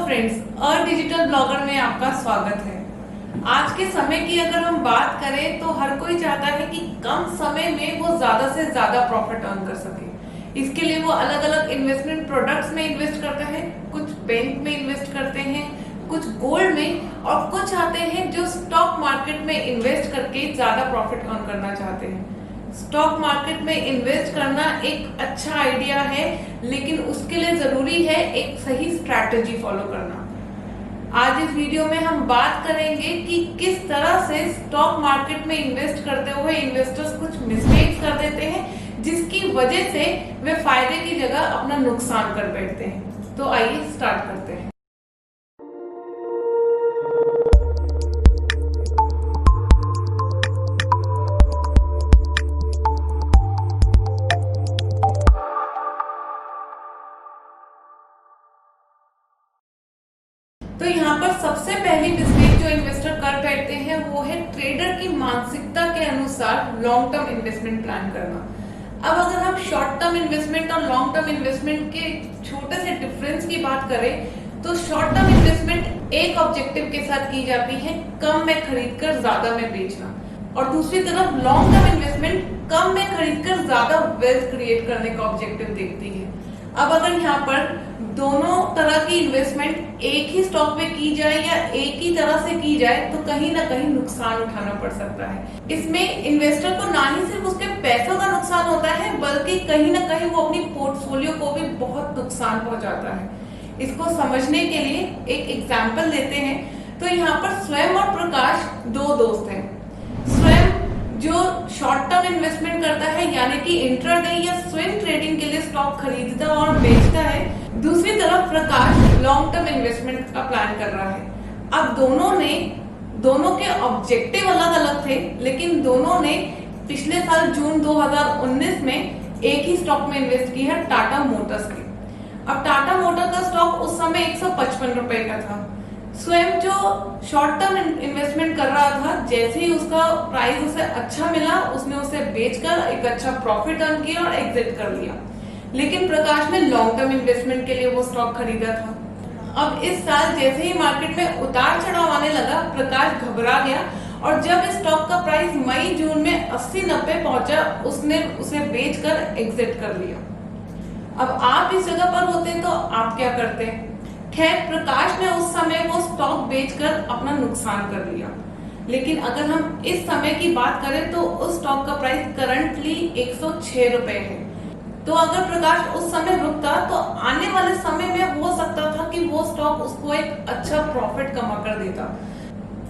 Friends, digital blogger में आपका स्वागत है। आज के समय की अगर हम बात करें तो हर कोई चाहता है कि कम समय में वो ज्यादा से ज्यादा प्रॉफिट अर्न कर सके। इसके लिए वो अलग अलग इन्वेस्टमेंट प्रोडक्ट्स में इन्वेस्ट करते हैं, कुछ बैंक में इन्वेस्ट करते हैं, कुछ गोल्ड में, और कुछ आते हैं जो स्टॉक मार्केट में इन्वेस्ट करके ज्यादा प्रॉफिट अर्न करना चाहते हैं। स्टॉक मार्केट में इन्वेस्ट करना एक अच्छा आइडिया है, लेकिन उसके लिए जरूरी है एक सही स्ट्रैटेजी फॉलो करना। आज इस वीडियो में हम बात करेंगे कि किस तरह से स्टॉक मार्केट में इन्वेस्ट करते हुए इन्वेस्टर्स कुछ मिस्टेक्स कर देते हैं, जिसकी वजह से वे फायदे की जगह अपना नुकसान कर बैठते हैं। तो आइए स्टार्ट करते हैं। तो यहाँ पर सबसे पहली मिस्टेक जो इन्वेस्टर कर बैठते हैं वो है ट्रेडर की मानसिकता के अनुसार लॉन्ग टर्म इन्वेस्टमेंट प्लान करना। अब अगर हम शॉर्ट टर्म इन्वेस्टमेंट और लॉन्ग टर्म इन्वेस्टमेंट के छोटे से डिफरेंस की बात करें तो शॉर्ट टर्म इन्वेस्टमेंट एक ऑब्जेक्टिव के साथ की जाती है, कम में खरीदकर ज्यादा में बेचना, और दूसरी तरफ लॉन्ग टर्म इन्वेस्टमेंट कम में खरीदकर ज्यादा वेल्थ क्रिएट करने का ऑब्जेक्टिव देखती है। अब अगर यहाँ पर दोनों तरह की इन्वेस्टमेंट एक ही स्टॉक में की जाए या एक ही तरह से की जाए तो कहीं ना कहीं नुकसान उठाना पड़ सकता है। इसमें इन्वेस्टर को ना ही सिर्फ उसके पैसों का नुकसान होता है, बल्कि कहीं ना कहीं वो अपनी पोर्टफोलियो को भी बहुत नुकसान पहुंचाता है। इसको समझने के लिए एक एग्जाम्पल लेते हैं। तो यहाँ पर स्वयं और प्रकाश दो दोस्त हैं। स्वयं जो शॉर्ट टर्म इन्वेस्टमेंट करता है, यानी कि इंट्राडे या स्विंग ट्रेडिंग के लिए स्टॉक खरीदता और बेचता है। दूसरी तरफ प्रकाश लॉन्ग टर्म इन्वेस्टमेंट का प्लान कर रहा है। अब दोनों के ऑब्जेक्टिव अलग अलग थे, लेकिन दोनों ने पिछले साल जून 2019 में एक ही स्टॉक में इन्वेस्ट किया है, टाटा मोटर्स के। अब टाटा मोटर का स्टॉक उस समय 155 रुपए का था। स्वयं जो शॉर्ट टर्म इन्वेस्टमेंट कर रहा था, जैसे ही उसका प्राइस उसे अच्छा मिला, उसने उसे बेचकर एक अच्छा प्रॉफिट अर्न किया और एग्जिट कर लिया। लेकिन प्रकाश ने लॉन्ग टर्म इन्वेस्टमेंट के लिए वो स्टॉक खरीदा था। अब इस साल जैसे ही मार्केट में उतार चढ़ाव आने लगा, प्रकाश घबरा गया, और जब इस स्टॉक का प्राइस मई जून में 80-90 पहुंचा, उसने उसे बेचकर एग्जिट कर लिया। अब आप इस जगह पर होते तो आप क्या करते? खैर, प्रकाश ने उस समय वो स्टॉक बेचकर अपना नुकसान कर लिया। लेकिन अगर हम इस समय की बात करें तो उस स्टॉक का प्राइस करंटली 106 रुपए है। तो अगर प्रकाश उस समय रुकता तो आने वाले समय में हो सकता था कि वो स्टॉक उसको एक अच्छा प्रॉफिट कमा कर देता।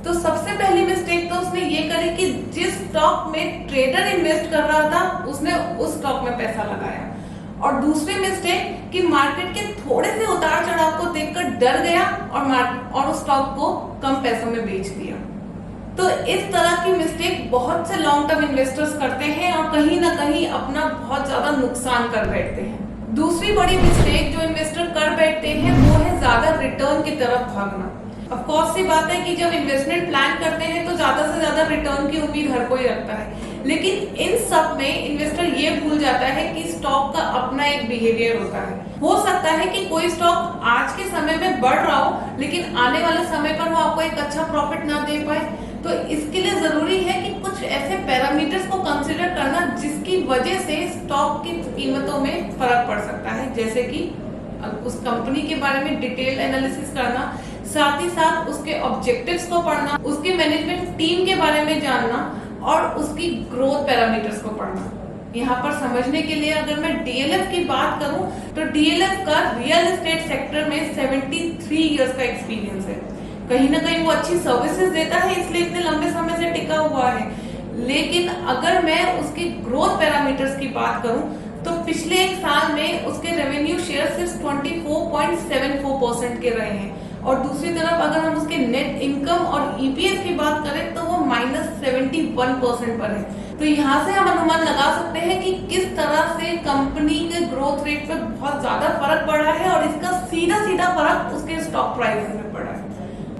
तो सबसे पहली मिस्टेक तो उसने ये करी कि जिस स्टॉक में ट्रेडर इन्वेस्ट कर रहा था, उसने उस स्टॉक में पैसा लगाया। और दूसरी मिस्टेक कि मार्केट के थोड़े से उतार चढ़ाव को देखकर डर गया और उस स्टॉक को कम पैसों में बेच दिया। तो इस तरह की मिस्टेक बहुत से लॉन्ग टर्म इन्वेस्टर्स करते हैं और कहीं ना कहीं अपना बहुत ज्यादा नुकसान कर बैठते हैं। दूसरी बड़ी मिस्टेक जो इन्वेस्टर कर बैठते हैं वो है ज्यादा रिटर्न की तरफ भागना। ऑफ कोर्स सी बात है कि जब इन्वेस्टमेंट प्लान करते हैं तो ज्यादा से ज्यादा रिटर्न की उम्मीद हर कोई रखता है, लेकिन इन सब में इन्वेस्टर ये भूल जाता है कि स्टॉक का अपना एक बिहेवियर होता है। हो सकता है कि कोई स्टॉक आज के समय में बढ़ रहा हो, लेकिन आने वाले समय पर वो आपको एक अच्छा प्रॉफिट ना दे पाए। तो इसके लिए जरूरी है कि कुछ ऐसे पैरामीटर्स को कंसिडर करना जिसकी वजह से स्टॉक की कीमतों में फर्क पड़ सकता है, जैसे कि उस कंपनी के बारे में डिटेल एनालिसिस करना, साथ ही साथ उसके ऑब्जेक्टिव्स को पढ़ना, उसके मैनेजमेंट टीम के बारे में जानना और उसकी ग्रोथ पैरामीटर्स को पढ़ना। यहाँ पर समझने के लिए अगर मैं डीएलएफ की बात करूं तो डीएलएफ का रियल एस्टेट सेक्टर में 73 इयर्स का एक्सपीरियंस है। कहीं ना कहीं वो अच्छी सर्विसेज देता है, इसलिए इतने लंबे समय से टिका हुआ है। लेकिन अगर मैं उसकी ग्रोथ पैरामीटर्स की बात करूं तो पिछले एक साल में उसके रेवेन्यू शेयर सिर्फ 24.74% के रहे हैं, और दूसरी तरफ अगर हम उसके नेट इनकम और ईपीएस की बात करें तो वो -71% पर है। तो यहाँ से हम अनुमान लगा सकते हैं कि किस तरह से कंपनी के ग्रोथ रेट पर बहुत ज्यादा फर्क पड़ा है, और इसका सीधा फर्क उसके स्टॉक प्राइस में पड़ा है।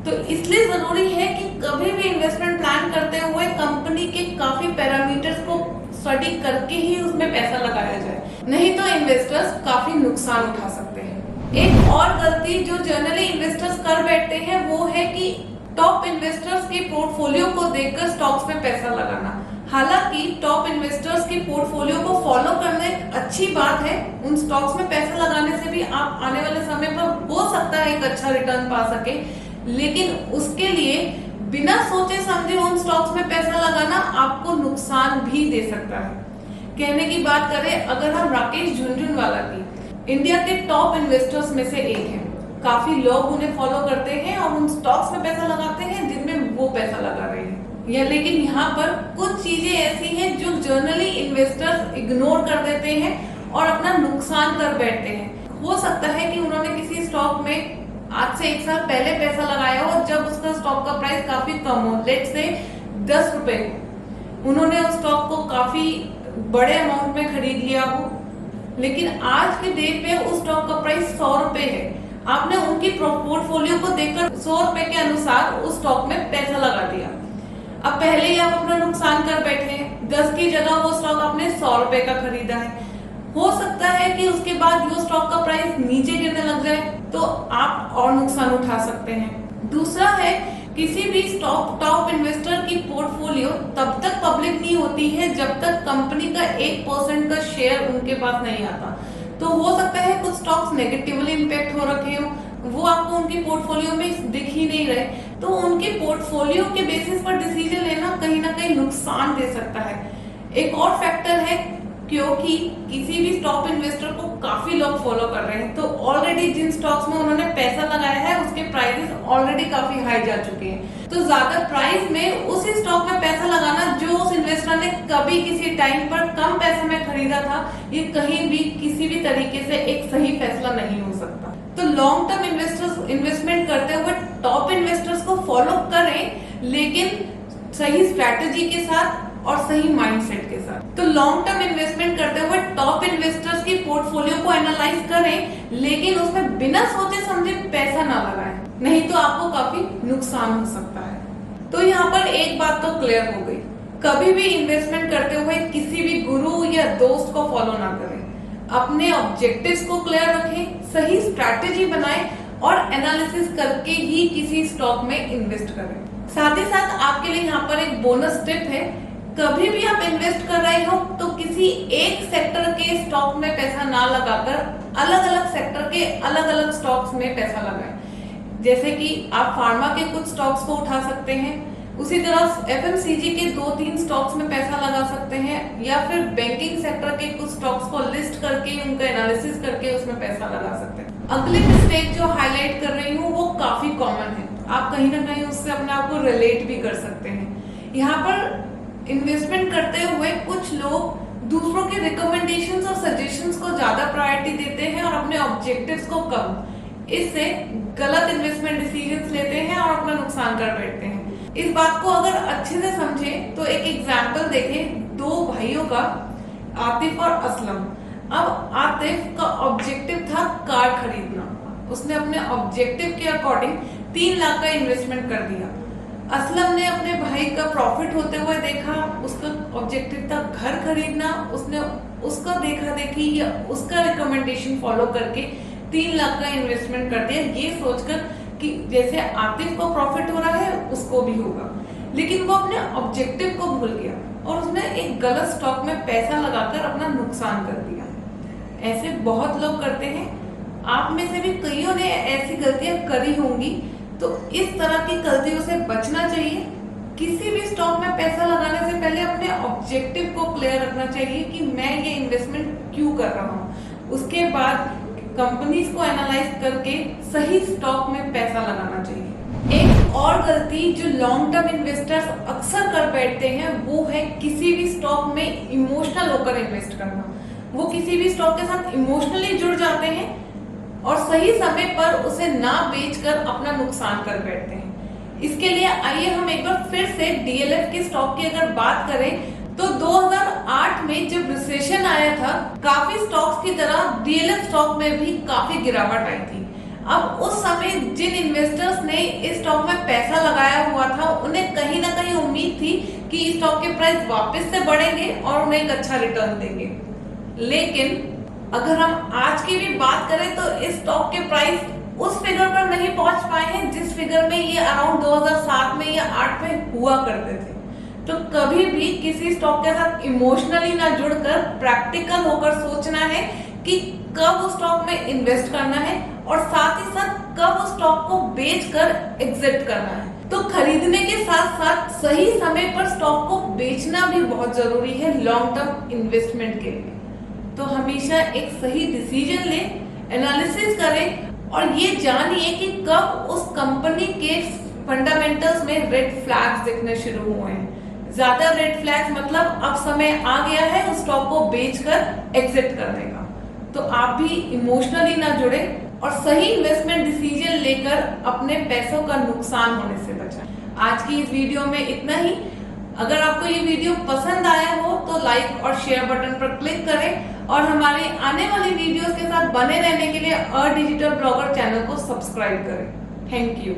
तो इसलिए जरूरी है कि कभी भी इन्वेस्टमेंट प्लान करते हुए कंपनी के काफी पैरामीटर्स को स्टडी करके ही उसमें पैसा लगाया जाए, नहीं तो इन्वेस्टर्स काफी नुकसान उठा सकते हैं। एक और गलती जो जनरली इन्वेस्टर्स कर बैठते हैं वो है कि टॉप इन्वेस्टर्स के पोर्टफोलियो को देखकर स्टॉक्स में पैसा लगाना। हालांकि टॉप इन्वेस्टर्स के पोर्टफोलियो को फॉलो करना एक अच्छी बात है, उन स्टॉक्स में पैसा लगाने से भी आप आने वाले समय पर हो सकता है एक अच्छा रिटर्न पा सके, लेकिन उसके लिए बिना सोचे समझे उन स्टॉक्स में पैसा लगाना आपको नुकसान भी दे सकता है। कहने की बात करें अगर हम राकेश झुनझुनवाला की, इंडिया के टॉप इन्वेस्टर्स में से एक हैं। काफी लोग उन्हें फॉलो करते हैं और उन स्टॉक्स में पैसा लगाते हैं जिनमें वो पैसा लगा रहे हैं। लेकिन यहाँ पर कुछ चीजें ऐसी हैं जो जनरली इन्वेस्टर्स इग्नोर कर देते हैं और अपना नुकसान कर बैठते हैं। हो सकता है कि उन्होंने किसी स्टॉक में आज से 1 साल पहले पैसा लगाया हो, जब उसका स्टॉक का प्राइस काफी कम हो, लेट्स से 10 रुपए, उन्होंने उस स्टॉक को काफी बड़े अमाउंट में खरीद लिया हो, लेकिन आज के डेट पे उस स्टॉक का प्राइस 100 रुपए है। आपने उनकी पोर्टफोलियो को देखकर 100 रुपए के अनुसार उस स्टॉक में पैसा लगा दिया। अब पहले ही आप अपना नुकसान कर बैठे हैं, 10 की जगह वो स्टॉक आपने 100 रुपए का खरीदा है। हो सकता है कि उसके बाद वो स्टॉक का प्राइस नीचे गिरने लग जाए तो आप और नुकसान उठा सकते हैं। दूसरा है, किसी भी टॉप इन्वेस्टर की पोर्टफोलियो तब तक पब्लिक नहीं होती है जब तक कंपनी का 1% का शेयर उनके पास नहीं आता। तो हो सकता है कुछ स्टॉक्स नेगेटिवली इंपैक्ट हो रखे हो, वो आपको उनकी पोर्टफोलियो में दिख ही नहीं रहे, तो उनके पोर्टफोलियो के बेसिस पर डिसीजन लेना कहीं ना कहीं नुकसान दे सकता है। एक और फैक्टर है, क्योंकि किसी भी टॉप इन्वेस्टर को काफी लोग फॉलो कर रहे हैं, तो ऑलरेडी जिन स्टॉक्स में उन्होंने पैसा लगाया है उसके प्राइसेस ऑलरेडी काफी हाई जा चुके हैं। तो ज्यादा प्राइस में उसी स्टॉक में पैसा लगाना जो उस इन्वेस्टर ने कभी किसी टाइम पर कम पैसे में खरीदा था, ये कहीं भी किसी भी तरीके से एक सही फैसला नहीं हो सकता। तो लॉन्ग टर्म इन्वेस्टमेंट करते हुए टॉप इन्वेस्टर्स को फॉलो करें, लेकिन सही स्ट्रैटेजी के साथ और सही माइंडसेट के साथ। तो लॉन्ग टर्म इन्वेस्टमेंट करते हुए टॉप इन्वेस्टर्स की पोर्टफोलियो को एनालाइज करें, लेकिन उसमें बिना सोचे समझे पैसा ना लगाएं, नहीं तो आपको काफी नुकसान हो सकता है। तो यहाँ पर एक बात तो क्लियर हो गई, कभी भी इन्वेस्टमेंट करते हुए किसी भी गुरु या दोस्त को फॉलो ना करें, अपने ऑब्जेक्टिव्स को क्लियर रखें, सही स्ट्रैटेजी बनाएं और एनालिसिस करके ही किसी स्टॉक में इन्वेस्ट करें। साथ ही साथ आपके लिए यहाँ पर एक बोनस टिप है, कभी भी आप इन्वेस्ट कर रहे हो तो किसी एक सेक्टर के स्टॉक में पैसा ना लगाकर अलग अलग सेक्टर के अलग अलग स्टॉक्स में पैसा लगाएं। जैसे कि आप फार्मा के कुछ स्टॉक्स को उठा सकते हैं, उसी तरह एफएमसीजी के 2-3 स्टॉक्स में पैसा लगा सकते हैं, या फिर बैंकिंग सेक्टर के कुछ स्टॉक्स को लिस्ट करके उनका एनालिसिस करके उसमें पैसा लगा सकते हैं। अगली मिस्टेक जो हाईलाइट कर रही हूँ वो काफी कॉमन है, आप कहीं ना कहीं उससे अपने आप को रिलेट भी कर सकते हैं। यहाँ पर इन्वेस्टमेंट करते हुए कुछ लोग दूसरों के रिकमेंडेशंस और सजेशंस को ज्यादा प्रायोरिटी देते हैं और अपने ऑब्जेक्टिव्स को कम, इससे गलत इन्वेस्टमेंट डिसीजंस लेते हैं और अपना नुकसान कर बैठते हैं। इस बात को अगर अच्छे से समझें तो एक एग्जाम्पल देखें, 2 भाइयों का, आतिफ और असलम। अब आतिफ का ऑब्जेक्टिव था कार खरीदना, उसने अपने ऑब्जेक्टिव के अकॉर्डिंग 3 लाख का इन्वेस्टमेंट कर दिया। असलम ने अपने भाई का प्रॉफिट होते हुए देखा, उसका ऑब्जेक्टिव था घर खरीदना, उसने उसका देखा देखी या उसका रिकमेंडेशन फॉलो करके 3 लाख का इन्वेस्टमेंट कर दिया, ये सोचकर कि जैसे आतिफ को प्रॉफिट हो रहा है उसको भी होगा। लेकिन वो अपने ऑब्जेक्टिव को भूल गया और उसने एक गलत स्टॉक में पैसा लगाकर अपना नुकसान कर दिया। ऐसे बहुत लोग करते हैं, आप में से भी कईयों ने ऐसी गलतियां करी होंगी। तो इस तरह की गलतियों से बचना चाहिए। किसी भी स्टॉक में पैसा लगाने से पहले अपने ऑब्जेक्टिव को क्लियर रखना चाहिए कि मैं ये इन्वेस्टमेंट क्यों कर रहा हूँ। उसके बाद कंपनीज को एनालाइज करके सही स्टॉक में पैसा लगाना चाहिए। एक और गलती जो लॉन्ग टर्म इन्वेस्टर्स अक्सर कर बैठते हैं वो है किसी भी स्टॉक में इमोशनल होकर इन्वेस्ट करना। वो किसी भी स्टॉक के साथ इमोशनली जुड़ जाते हैं और सही समय पर उसे ना बेचकर अपना नुकसान कर बैठते हैं। इसके लिए आइए हम एक बार फिर से डीएलएफ के स्टॉक की अगर बात करें तो 2008 में जब रिसेशन आया था, काफी स्टॉक्स की तरह डीएलएफ स्टॉक में भी काफी गिरावट आई थी। अब उस समय जिन इन्वेस्टर्स ने इस स्टॉक में पैसा लगाया हुआ था उन्हें कहीं ना कहीं उम्मीद थी कि इस स्टॉक के प्राइस वापस से बढ़ेंगे और उन्हें एक अच्छा रिटर्न देंगे। लेकिन अगर हम आज की भी बात करें तो इस स्टॉक के प्राइस उस फिगर पर नहीं पहुंच पाए हैं जिस फिगर में ये अराउंड 2007 में या 8 में हुआ करते थे। तो कभी भी किसी स्टॉक के साथ इमोशनली ना जुड़कर प्रैक्टिकल होकर सोचना है कि कब उस स्टॉक में इन्वेस्ट करना है और साथ ही साथ कब उस स्टॉक को बेचकर एग्जिट करना है। तो खरीदने के साथ साथ सही समय पर स्टॉक को बेचना भी बहुत जरूरी है लॉन्ग टर्म इन्वेस्टमेंट के लिए। तो हमेशा एक सही डिसीजन लें, एनालिसिस करें और ये जानिए कि कब उस कंपनी के फंडामेंटल्स में रेड फ्लैग्स दिखने शुरू हुए हैं। ज्यादा रेड फ्लैग्स मतलब अब समय आ गया है उस स्टॉक को बेचकर एग्जिट करने का। तो आप भी इमोशनली ना जुड़े और सही इन्वेस्टमेंट डिसीजन लेकर अपने पैसों का नुकसान होने से बचाएं। आज की इस वीडियो में इतना ही। अगर आपको ये वीडियो पसंद आया हो तो लाइक और शेयर बटन पर क्लिक करें और हमारे आने वाली वीडियोस के साथ बने रहने के लिए अ डिजिटल ब्लॉगर चैनल को सब्सक्राइब करें। Thank you.